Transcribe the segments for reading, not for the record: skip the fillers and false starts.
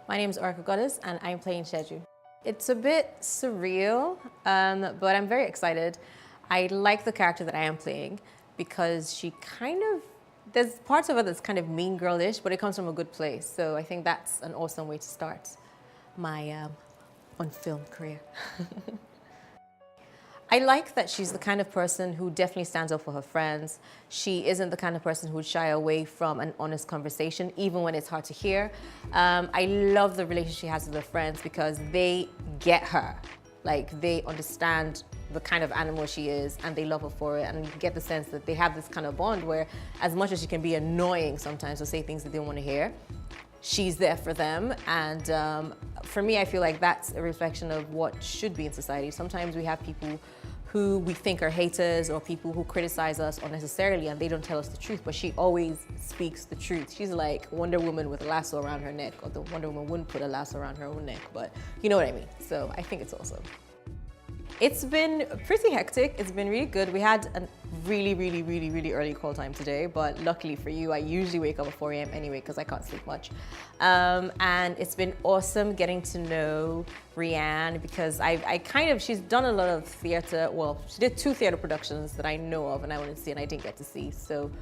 My name is Oreka Godis and I'm playing Tseju. It's a bit surreal, but I'm very excited. I like the character that I am playing because she there's parts of her that's kind of mean girlish, but it comes from a good place. So I think that's an awesome way to start my on film career. I like that she's the kind of person who definitely stands up for her friends. She isn't the kind of person who would shy away from an honest conversation, even when it's hard to hear. I love the relationship she has with her friends because they get her. Like, they understand the kind of animal she is and they love her for it. And you get the sense that they have this kind of bond where, as much as she can be annoying sometimes or say things that they don't want to hear, she's there for them. And for me, I feel like that's a reflection of what should be in society. Sometimes we have people who we think are haters or people who criticize us unnecessarily and they don't tell us the truth, but she always speaks the truth. She's like Wonder Woman with a lasso around her neck, or the Wonder Woman wouldn't put a lasso around her own neck, but you know what I mean. So I think it's awesome. It's been pretty hectic. It's been really good. We had a really early call time today, but luckily for you, I usually wake up at 4 a.m. anyway because I can't sleep much. And it's been awesome getting to know Rianne because she's done a lot of theater. Well, she did 2 theater productions that I know of and I wanted to see and I didn't get to see. So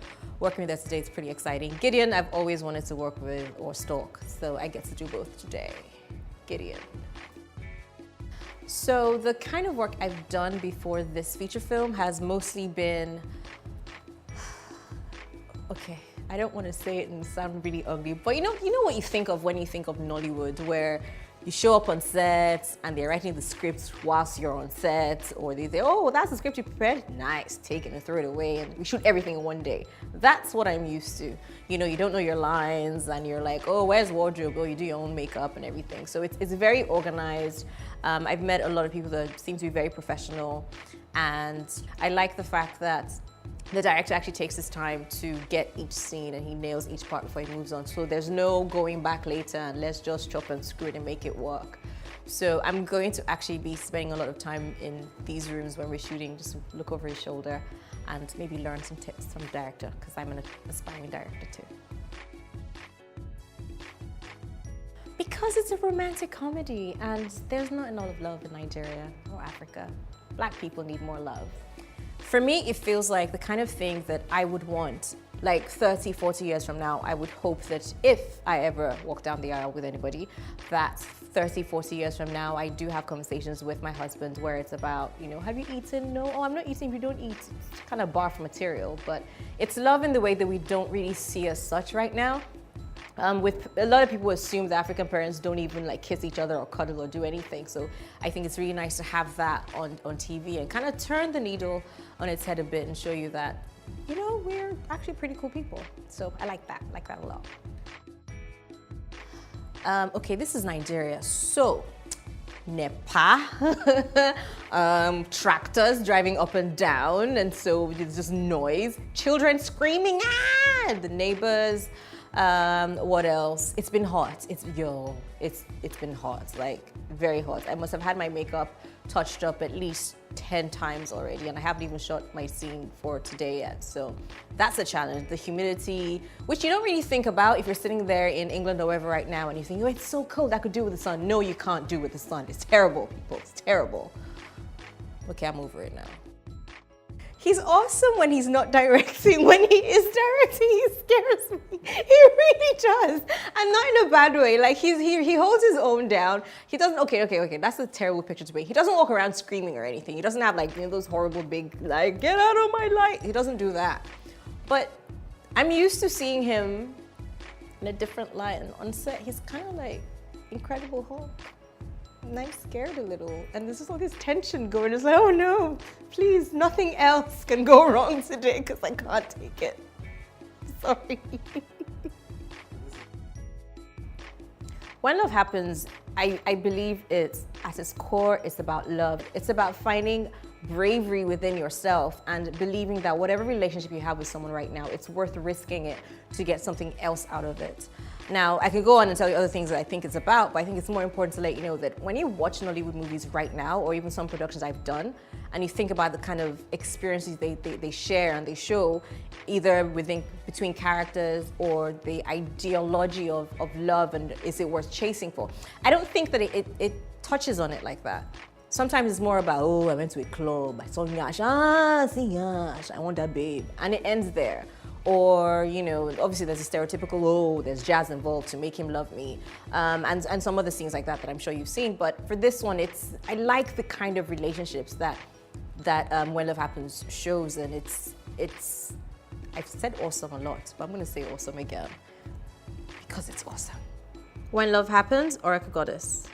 working with her today is pretty exciting. Gideon, I've always wanted to work with or stalk, so I get to do both today. Gideon. So the kind of work I've done before this feature film has mostly been, okay, I don't want to say it and sound really ugly, but you know what you think of when you think of Nollywood, where you show up on set and they're writing the scripts whilst you're on set, or they say, oh, that's the script you prepared? Nice, take it and throw it away, and we shoot everything in one day. That's what I'm used to. You know, you don't know your lines and you're like, oh, where's wardrobe? Oh, you do your own makeup and everything. So it's very organized. I've met a lot of people that seem to be very professional, and I like the fact that the director actually takes his time to get each scene and he nails each part before he moves on. So there's no going back later and let's just chop and screw it and make it work. So I'm going to actually be spending a lot of time in these rooms when we're shooting, just look over his shoulder and maybe learn some tips from the director, because I'm an aspiring director too. Because it's a romantic comedy and there's not a lot of love in Nigeria or Africa. Black people need more love. For me, it feels like the kind of thing that I would want, like 30, 40 years from now. I would hope that if I ever walk down the aisle with anybody, that 30, 40 years from now, I do have conversations with my husband where it's about, you know, have you eaten? No, oh, I'm not eating if you don't eat. It's kind of bar for material, but it's love in the way that we don't really see as such right now. With a lot of people assume that African parents don't even like kiss each other or cuddle or do anything. So I think it's really nice to have that on TV and kind of turn the needle on its head a bit and show you that, you know, we're actually pretty cool people. So I like that a lot. Okay, this is Nigeria. So NEPA, tractors driving up and down, and so there's just noise, children screaming, ah, the neighbors. What else? It's been hot. It's been hot, like very hot. I must have had my makeup touched up at least 10 times already, and I haven't even shot my scene for today yet. So that's a challenge. The humidity, which you don't really think about if you're sitting there in England or wherever right now and you think, oh, it's so cold, I could do it with the sun. No, you can't do it with the sun. It's terrible, people. It's terrible. Okay, I'm over it now. He's awesome when he's not directing. When he is directing, he scares me. He really does. And not in a bad way. Like, he holds his own down. He doesn't, okay, that's a terrible picture to paint. He doesn't walk around screaming or anything. He doesn't have like, you know, those horrible big, like, get out of my light. He doesn't do that. But I'm used to seeing him in a different light. And on set, he's kind of like Incredible Hulk. And I'm scared a little, and there's just all this tension going. It's like, oh no, please, nothing else can go wrong today because I can't take it. Sorry. When love happens, I believe it's, at its core, it's about love. It's about finding bravery within yourself and believing that whatever relationship you have with someone right now, it's worth risking it to get something else out of it. Now, I could go on and tell you other things that I think it's about, but I think it's more important to let you know that when you watch Nollywood movies right now, or even some productions I've done, and you think about the kind of experiences they share and they show, either between characters or the ideology of love and is it worth chasing for, I don't think that it touches on it like that. Sometimes it's more about, oh, I went to a club, I saw Yash, I want that babe, and it ends there. Or, you know, obviously there's a stereotypical, oh, there's jazz involved to make him love me, and some other things like that I'm sure you've seen. But for this one, I like the kind of relationships that When Love Happens shows, and it's I've said awesome a lot, but I'm gonna say awesome again because it's awesome. When Love Happens, Oreka Godis.